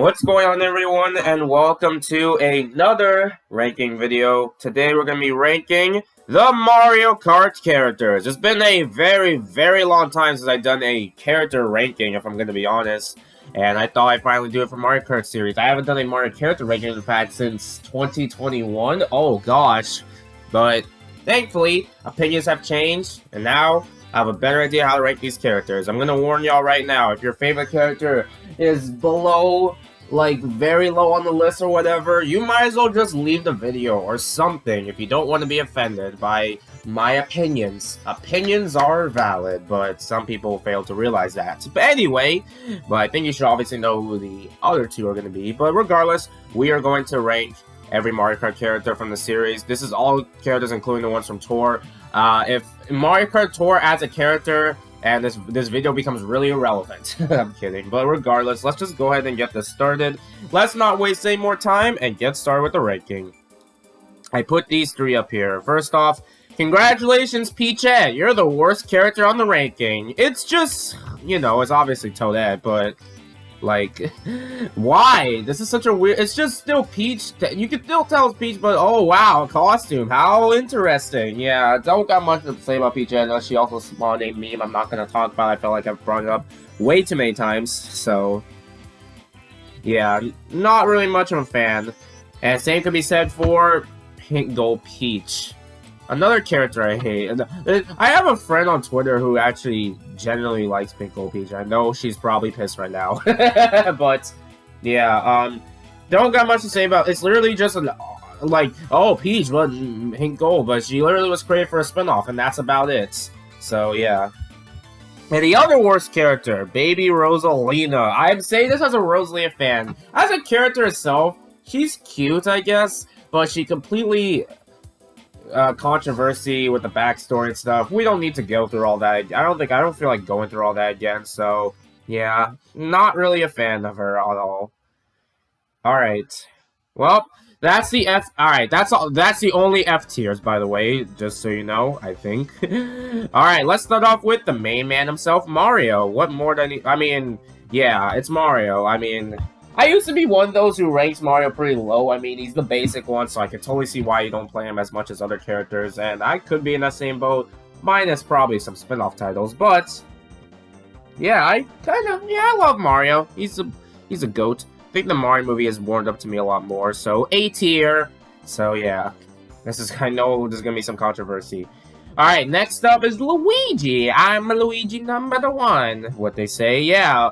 What's going on, everyone, and welcome to another ranking video. Today we're going to be ranking the Mario Kart characters. It's been a very long time since I've done a character ranking, if I'm going to be honest. And I thought I'd finally do it for Mario Kart series. I haven't done a Mario character ranking, in fact, since 2021. Oh, gosh. But thankfully, opinions have changed, and now I have a better idea how to rank these characters. I'm going to warn y'all right now, if your favorite character is below, like, very low on the list or whatever, you might as well just leave the video or something if you don't want to be offended by my opinions. Opinions are valid, but some people fail to realize that. But anyway, I think you should obviously know who the other two are going to be. But regardless, we are going to rank every Mario Kart character from the series. This is all characters, including the ones from Tour. If Mario Kart Tour adds a character, and this video becomes really irrelevant. I'm kidding. But regardless, let's just go ahead and get this started. Let's not waste any more time and get started with the ranking. I put these three up here. First off, congratulations, Peachette. You're the worst character on the ranking. It's just, you know, it's obviously Toadette, but like, why? This is such a weird... It's just still Peach. You can still tell it's Peach, but oh wow, a costume. How interesting. Yeah, I don't got much to say about Peach unless she also spawned a meme I'm not going to talk about. I feel like I've brought it up way too many times, so... yeah, not really much of a fan. And same could be said for Pink Gold Peach. Another character I hate. I have a friend on Twitter who actually genuinely likes Pink Gold Peach. I know she's probably pissed right now. But, yeah, don't got much to say about it. It's literally just like, oh, Peach, but Pink Gold. But she literally was created for a spinoff, and that's about it. So, yeah. And the other worst character, Baby Rosalina. I'm saying this as a Rosalina fan. As a character itself, she's cute, I guess. But she completely... controversy with the backstory and stuff. We don't need to go through all that. I don't feel like going through all that again. So yeah, not really a fan of her at all. All right, well, that's the F. All right, that's all. That's the only F tiers, by the way, just so you know. I think. All right, let's start off with the main man himself, Mario. What more than I mean, yeah, it's Mario. I mean. I used to be one of those who ranks Mario pretty low. I mean, he's the basic one, so I can totally see why you don't play him as much as other characters. And I could be in that same boat, minus probably some spin-off titles. But, yeah, I love Mario. He's a goat. I think the Mario movie has warmed up to me a lot more. So, A tier. So, yeah. I know there's going to be some controversy. Alright, next up is Luigi. I'm Luigi number one. What they say, yeah.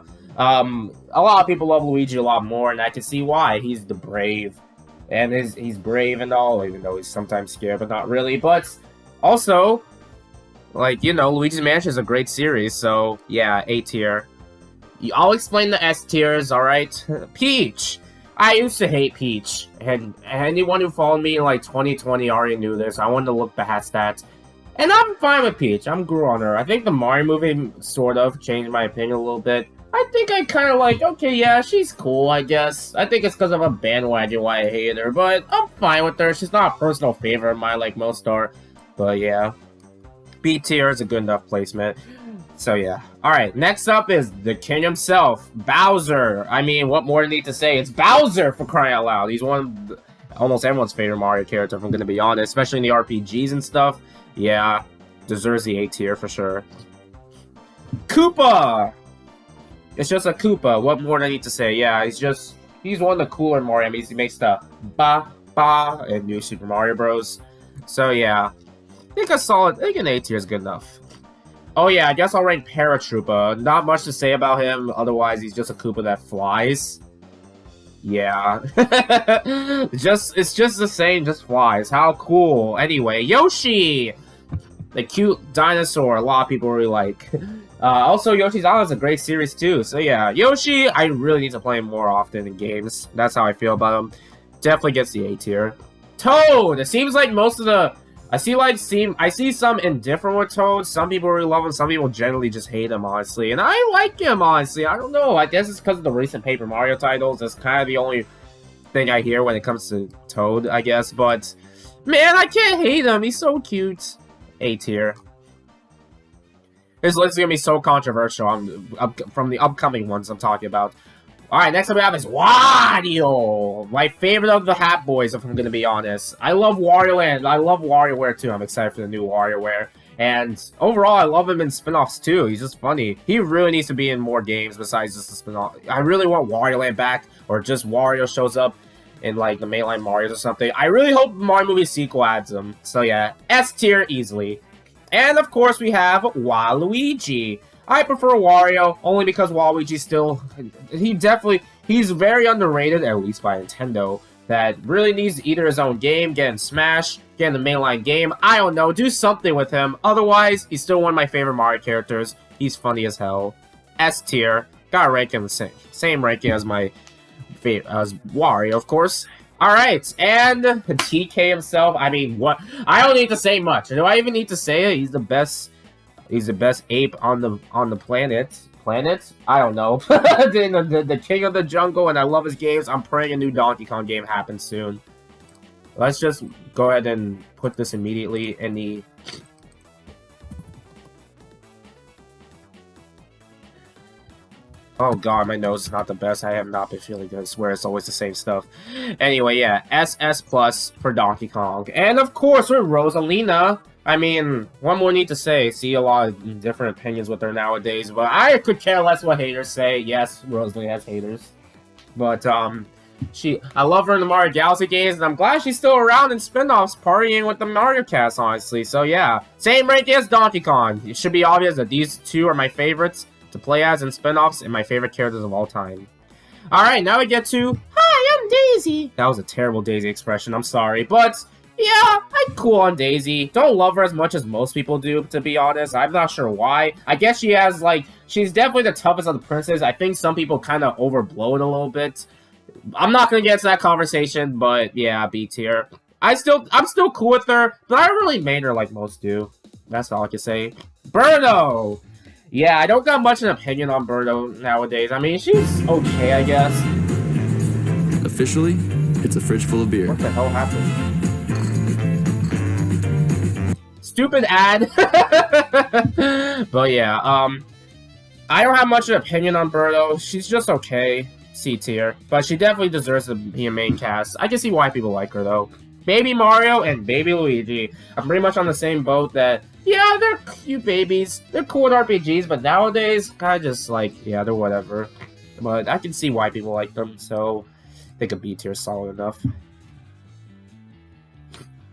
A lot of people love Luigi a lot more, and I can see why. He's the brave, and he's brave and all, even though he's sometimes scared, but not really. But also, like, you know, Luigi's Mansion is a great series, so yeah, A tier. I'll explain the S tiers, alright? Peach! I used to hate Peach, and anyone who followed me in, like, 2020 already knew this. I wanted to look past that. And I'm fine with Peach. I'm grew on her. I think the Mario movie sort of changed my opinion a little bit. I think I kind of like, okay, yeah, she's cool, I guess. I think it's because of a bandwagon why I hate her, but I'm fine with her. She's not a personal favorite of mine like most are. But yeah, B tier is a good enough placement. So yeah. Alright, next up is the king himself, Bowser. I mean, what more do I need to say? It's Bowser, for crying out loud. He's one of almost everyone's favorite Mario character, if I'm going to be honest. Especially in the RPGs and stuff. Yeah, deserves the A tier for sure. Koopa! It's just a Koopa. What more do I need to say? Yeah, he's one of the cooler Mario. I mean, he makes the ba in New Super Mario Bros. So yeah, I think an A tier is good enough. Oh yeah, I guess I'll rank Paratroopa. Not much to say about him. Otherwise, he's just a Koopa that flies. Yeah, it's just the same, just flies. How cool. Anyway, Yoshi, the cute dinosaur. A lot of people really like. Also, Yoshi's Island is a great series too. So yeah, Yoshi, I really need to play him more often in games. That's how I feel about him. Definitely gets the A tier. Toad! It seems like most of the... I see some indifferent with Toad. Some people really love him. Some people generally just hate him, honestly. And I like him, honestly. I don't know. I guess it's because of the recent Paper Mario titles. That's kind of the only thing I hear when it comes to Toad, I guess. But, man, I can't hate him. He's so cute. A tier. This list is going to be so controversial from the upcoming ones I'm talking about. Alright, next up we have is Wario! My favorite of the Hat Boys, if I'm gonna be honest. I love Wario Land. I love WarioWare too. I'm excited for the new WarioWare. And overall, I love him in spin-offs too. He's just funny. He really needs to be in more games besides just the spin-off. I really want Wario Land back, or just Wario shows up in like the mainline Mario's or something. I really hope Mario movie sequel adds him. So yeah, S tier easily. And of course we have Waluigi. I prefer Wario only because Waluigi still, he's very underrated, at least by Nintendo. That really needs either his own game, get in Smash, get in the mainline game. I don't know, do something with him. Otherwise, he's still one of my favorite Mario characters. He's funny as hell. S tier, gotta rank him the same ranking as my favorite, as Wario, of course. Alright, and TK himself, I mean, what? I don't need to say much. Do I even need to say it? He's the best ape on the planet. I don't know. the king of the jungle, and I love his games. I'm praying a new Donkey Kong game happens soon. Let's just go ahead and put this immediately in the... Oh god, my nose is not the best. I have not been feeling good. I swear it's always the same stuff. Anyway, yeah, SS plus for Donkey Kong. And of course, with Rosalina. I mean, what more need to say? See a lot of different opinions with her nowadays, but I could care less what haters say. Yes, Rosalina has haters. But, I love her in the Mario Galaxy games, and I'm glad she's still around in spin-offs, partying with the Mario cast, honestly. So yeah, same ranking as Donkey Kong. It should be obvious that these two are my favorites to play as in spin-offs and my favorite characters of all time. Alright, now we get to, hi, I'm Daisy. That was a terrible Daisy expression, I'm sorry, but yeah, I'm cool on Daisy. Don't love her as much as most people do, to be honest. I'm not sure why. I guess she has, like, she's definitely the toughest of the princes. I think some people kind of overblow it a little bit. I'm not gonna get into that conversation, but yeah, B tier. I'm still cool with her, but I don't really main her like most do. That's all I can say. Birdo! Yeah, I don't got much an opinion on Birdo nowadays. I mean, she's okay, I guess. Officially, it's a fridge full of beer. What the hell happened? Stupid ad! But yeah, I don't have much an opinion on Birdo. She's just okay. C tier. But she definitely deserves to be a main cast. I can see why people like her, though. Baby Mario and Baby Luigi. I'm pretty much on the same boat that, yeah, they're cute babies. They're cool in RPGs, but nowadays, kind of just like, yeah, they're whatever. But I can see why people like them, so I think a B tier is solid enough.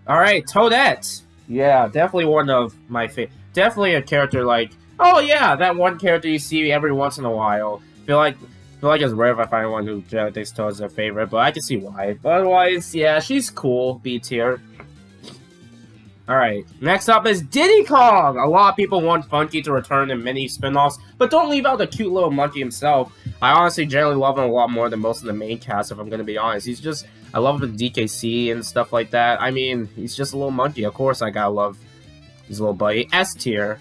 Alright, Toadette. Yeah, definitely one of my favorite. Definitely a character like, oh yeah, that one character you see every once in a while. Feel like it's rare if I find one who generally thinks Toad is their favorite, but I can see why. But otherwise, yeah, she's cool. B tier. Alright, next up is Diddy Kong! A lot of people want Funky to return in many spin-offs, but don't leave out the cute little monkey himself. I honestly generally love him a lot more than most of the main cast, if I'm gonna be honest. He's just, I love him in DKC and stuff like that. I mean, he's just a little monkey. Of course I gotta love his little buddy. S tier.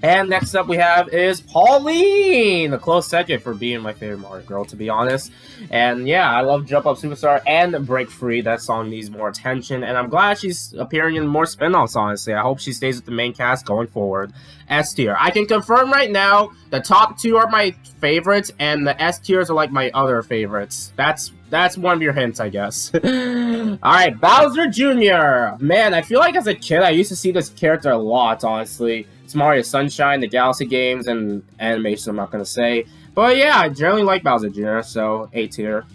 And next up we have is Pauline! A close second for being my favorite Mario girl, to be honest. And yeah, I love Jump Up Superstar and Break Free. That song needs more attention, and I'm glad she's appearing in more spin-offs, honestly. I hope she stays with the main cast going forward. S tier. I can confirm right now, the top two are my favorites, and the S tiers are like my other favorites. That's one of your hints, I guess. Alright, Bowser Jr. Man, I feel like as a kid, I used to see this character a lot, honestly. It's Mario Sunshine, the Galaxy games, and animation, I'm not gonna say. But yeah, I generally like Bowser Jr., so A tier.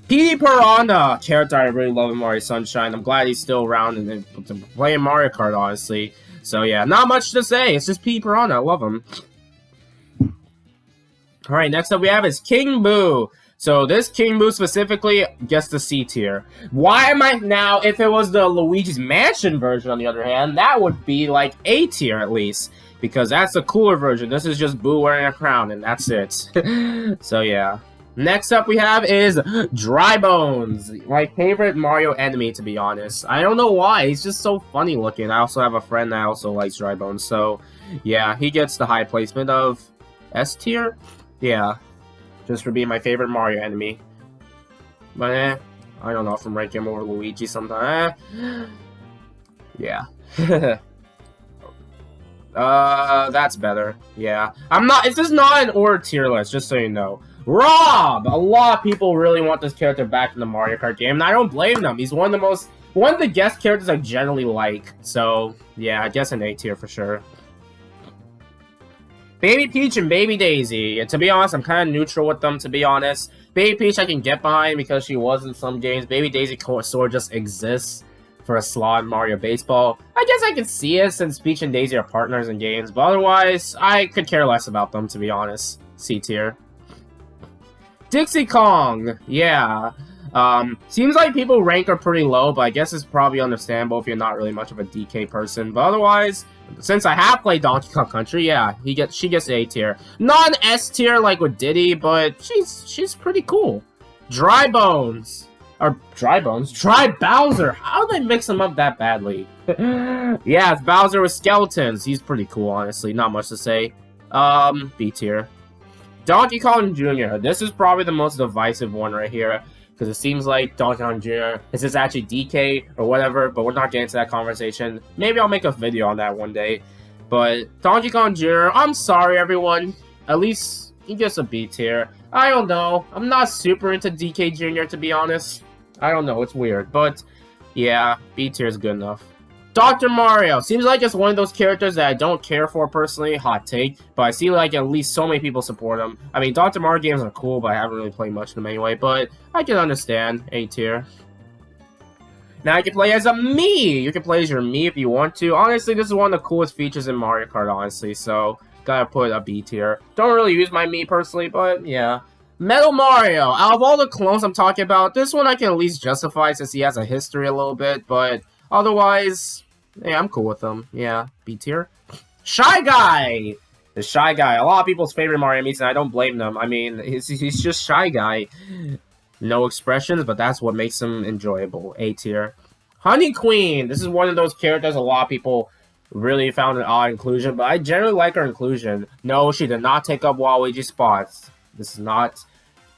Petey Piranha, character I really love in Mario Sunshine. I'm glad he's still around and playing Mario Kart, honestly. So yeah, not much to say. It's just Petey Piranha. I love him. Alright, next up we have is King Boo. So this King Boo specifically gets the C tier. Why am I now, if it was the Luigi's Mansion version on the other hand, that would be like A tier at least. Because that's the cooler version. This is just Boo wearing a crown and that's it. So yeah. Next up we have is Dry Bones. My favorite Mario enemy, to be honest. I don't know why, he's just so funny looking. I also have a friend that also likes Dry Bones. So yeah, he gets the high placement of S tier. Yeah. Just for being my favorite Mario enemy. But I don't know if I'm ranking him over Luigi sometime. Yeah. That's better. Yeah. This is not an order tier list, just so you know. Rob! A lot of people really want this character back in the Mario Kart game, and I don't blame them. He's one of the guest characters I generally like. So, yeah, I guess an A tier for sure. Baby Peach and Baby Daisy. And to be honest, I'm kind of neutral with them, to be honest. Baby Peach I can get behind because she was in some games. Baby Daisy sort of just exists for a slot in Mario Baseball. I guess I can see it since Peach and Daisy are partners in games, but otherwise, I could care less about them, to be honest. C tier. Dixie Kong! Yeah. Seems like people rank her pretty low, but I guess it's probably understandable if you're not really much of a DK person. But otherwise, since I have played Donkey Kong Country, yeah, she gets A tier. Not an S tier like with Diddy, but she's pretty cool. Dry Bones. Or Dry Bones? Dry Bowser! How do they mix them up that badly? Yeah, it's Bowser with skeletons. He's pretty cool, honestly. Not much to say. B tier. Donkey Kong Jr. This is probably the most divisive one right here. Because it seems like Donkey Kong Jr. is this actually DK or whatever, but we're not getting into that conversation. Maybe I'll make a video on that one day. But Donkey Kong Jr., I'm sorry everyone. At least he gets a B tier. I don't know. I'm not super into DK Jr. to be honest. I don't know. It's weird. But yeah, B tier is good enough. Dr. Mario. Seems like it's one of those characters that I don't care for personally. Hot take. But I see like at least so many people support him. I mean, Dr. Mario games are cool, but I haven't really played much of them anyway. But I can understand. A tier. Now you can play as a Mii. You can play as your Mii if you want to. Honestly, this is one of the coolest features in Mario Kart, honestly. So, gotta put a B tier. Don't really use my Mii personally, but yeah. Metal Mario. Out of all the clones I'm talking about, this one I can at least justify since he has a history a little bit. But otherwise, yeah, I'm cool with him. Yeah, B tier. Shy Guy! The Shy Guy. A lot of people's favorite Mario meets, and I don't blame them. I mean, he's just Shy Guy. No expressions, but that's what makes him enjoyable. A tier. Honey Queen. This is one of those characters a lot of people really found an odd inclusion, but I generally like her inclusion. No, she did not take up Waluigi's spots. This is not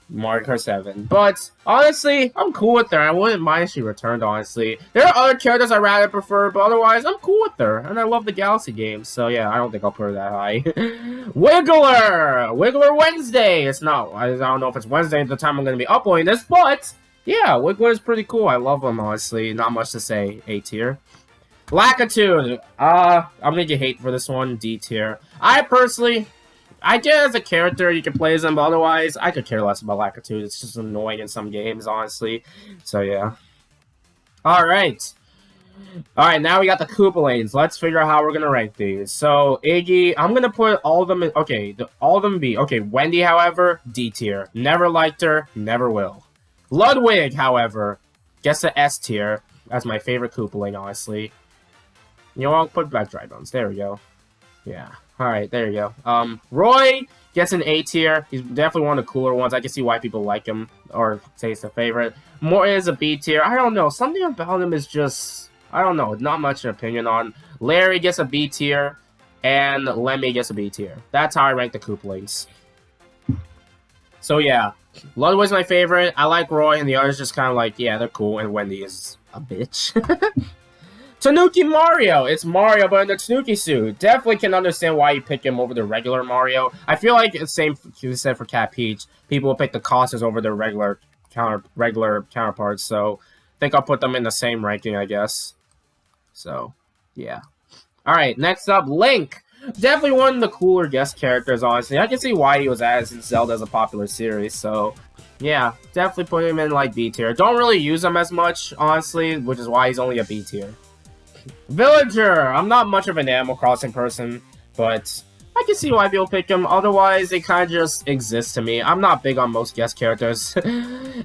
Mario Kart 7. But, honestly, I'm cool with her. I wouldn't mind if she returned, honestly. There are other characters I'd rather prefer, but otherwise, I'm cool with her. And I love the Galaxy games, so yeah, I don't think I'll put her that high. Wiggler! Wiggler Wednesday! It's not, I don't know if it's Wednesday at the time I'm going to be uploading this, but, yeah, Wiggler is pretty cool. I love him, honestly. Not much to say. A tier. Lakitu! I'm going to get hate for this one. D tier. I get as a character, you can play as him, but otherwise, I could care less about Lakitu. It's just annoying in some games, honestly. So, yeah. Alright. Alright, now we got the Koopalings. Let's figure out how we're gonna rank these. So, Iggy, I'm gonna put all of them in... Okay, all of them B. Okay, Wendy, however, D tier. Never liked her, never will. Ludwig, however, gets the S tier. That's my favorite Koopaling, honestly. You know, I'll put back Dry Bones. There we go. Yeah. Alright, there you go. Roy gets an A tier. He's definitely one of the cooler ones. I can see why people like him, or say it's a favorite. Moore is a B tier. I don't know. Something about him is just... I don't know. Not much an opinion on. Larry gets a B tier, and Lemmy gets a B tier. That's how I rank the Koopalings. So yeah, Ludwig's my favorite. I like Roy, and the others just kind of like, yeah, they're cool, and Wendy is a bitch. Tanuki Mario! It's Mario, but in the Tanuki suit. Definitely can understand why you pick him over the regular Mario. I feel like the same you said for Cat Peach. People will pick the costumes over their regular counterparts, so I think I'll put them in the same ranking, I guess. So, yeah. Alright, next up, Link! Definitely one of the cooler guest characters, honestly. I can see why he was added since Zelda's a popular series, so... Yeah, definitely put him in, like, B tier. Don't really use him as much, honestly, which is why he's only a B tier. Villager! I'm not much of an Animal Crossing person, but I can see why people pick him. Otherwise, they kind of just exist to me. I'm not big on most guest characters.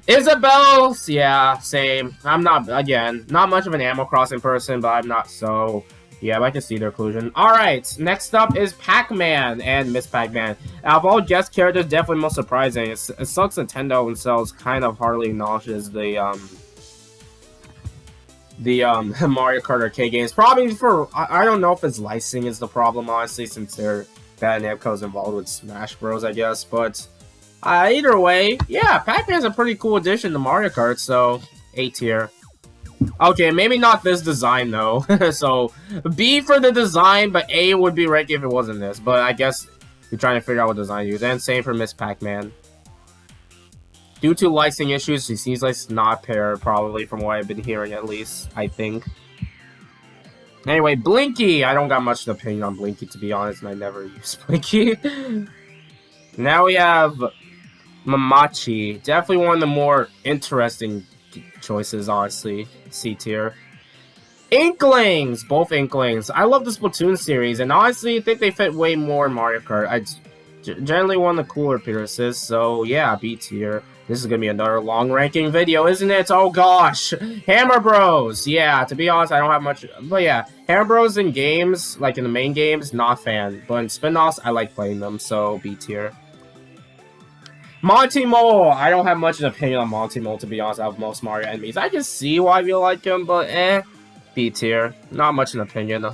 Isabelle! Yeah, same. I'm not, again, not much of an Animal Crossing person, but I'm not so... Yeah, but I can see their inclusion. Alright, next up is Pac-Man and Miss Pac-Man. Out of all guest characters, definitely most surprising. It sucks Nintendo themselves kind of hardly acknowledges the Mario Kart arcade games. Probably for, I don't know if it's licensing is the problem, honestly, since Bandai Namco's involved with Smash Bros, I guess. But either way, yeah, Pac-Man's a pretty cool addition to Mario Kart, so A tier. Okay, maybe not this design, though. So, B for the design, but A would be right if it wasn't this. But I guess you're trying to figure out what design to use. And same for Miss Pac-Man. Due to licensing issues, he seems like it's not paired, probably, from what I've been hearing at least, I think. Anyway, Blinky! I don't got much opinion on Blinky, to be honest, and I never use Blinky. Now we have Mamachi. Definitely one of the more interesting choices, honestly. C tier. Inklings! Both Inklings. I love the Splatoon series, and honestly, I think they fit way more in Mario Kart. I generally one of the cooler appearances, so yeah, B tier. This is gonna be another long ranking video, isn't it? Oh gosh! Hammer Bros! Yeah, to be honest, I don't have much, but yeah. Hammer Bros in games, like in the main games, not a fan. But in spin-offs, I like playing them, so B tier. Monty Mole! I don't have much of an opinion on Monty Mole, to be honest, out of most Mario enemies. I can see why you like him, but B tier. Not much an opinion.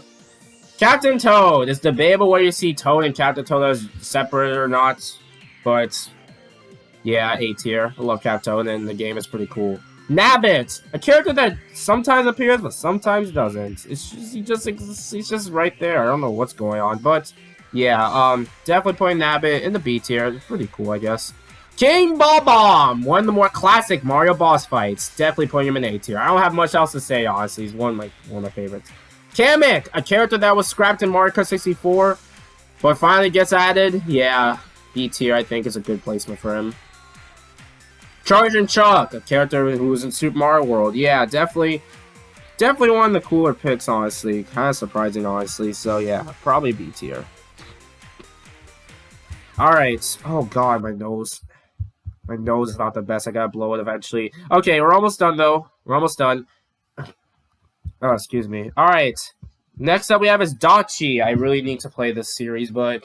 Captain Toad! It's debatable whether you see Toad and Captain Toad as separate or not, but yeah, A tier. I love Captain Toad, and the game is pretty cool. Nabbit! A character that sometimes appears, but sometimes doesn't. It's just, he's just right there. I don't know what's going on, but yeah, definitely putting Nabbit in the B tier. It's pretty cool, I guess. King Bob-omb! One of the more classic Mario boss fights. Definitely putting him in A tier. I don't have much else to say, honestly. He's one of my favorites. Kamek! A character that was scrapped in Mario Kart 64, but finally gets added. Yeah, B tier, I think, is a good placement for him. Charging Chuck! A character who was in Super Mario World. Yeah, definitely one of the cooler picks, honestly. Kind of surprising, honestly. So yeah, probably B tier. Alright. Oh god, my nose. My nose is not the best. I gotta blow it eventually. Okay, we're almost done, though. We're almost done. Oh, excuse me. Alright. Next up we have is Dachi. I really need to play this series, but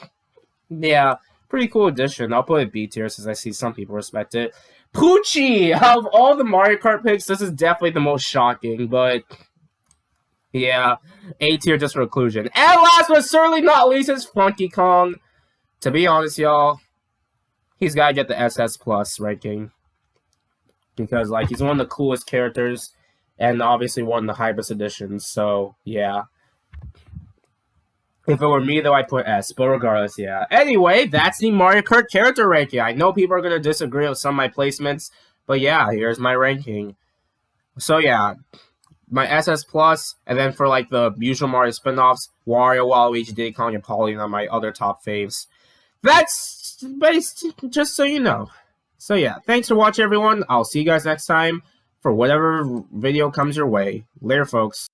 yeah, pretty cool addition. I'll put it B tier since I see some people respect it. Poochie! Of all the Mario Kart picks, this is definitely the most shocking, but yeah, A tier just for inclusion. And last but certainly not least is Funky Kong. To be honest, y'all, he's gotta get the SS Plus ranking. Because, like, he's one of the coolest characters, and obviously one of the hypest editions, so, yeah. If it were me, though, I'd put S, but regardless, yeah. Anyway, that's the Mario Kart character ranking. I know people are going to disagree with some of my placements, but yeah, here's my ranking. So, yeah, my SS Plus, and then for, like, the usual Mario spin-offs, Wario, Waluigi, Diddy Kong, and Pauline are my other top faves. That's based, just so you know. So yeah, thanks for watching, everyone. I'll see you guys next time for whatever video comes your way. Later, folks.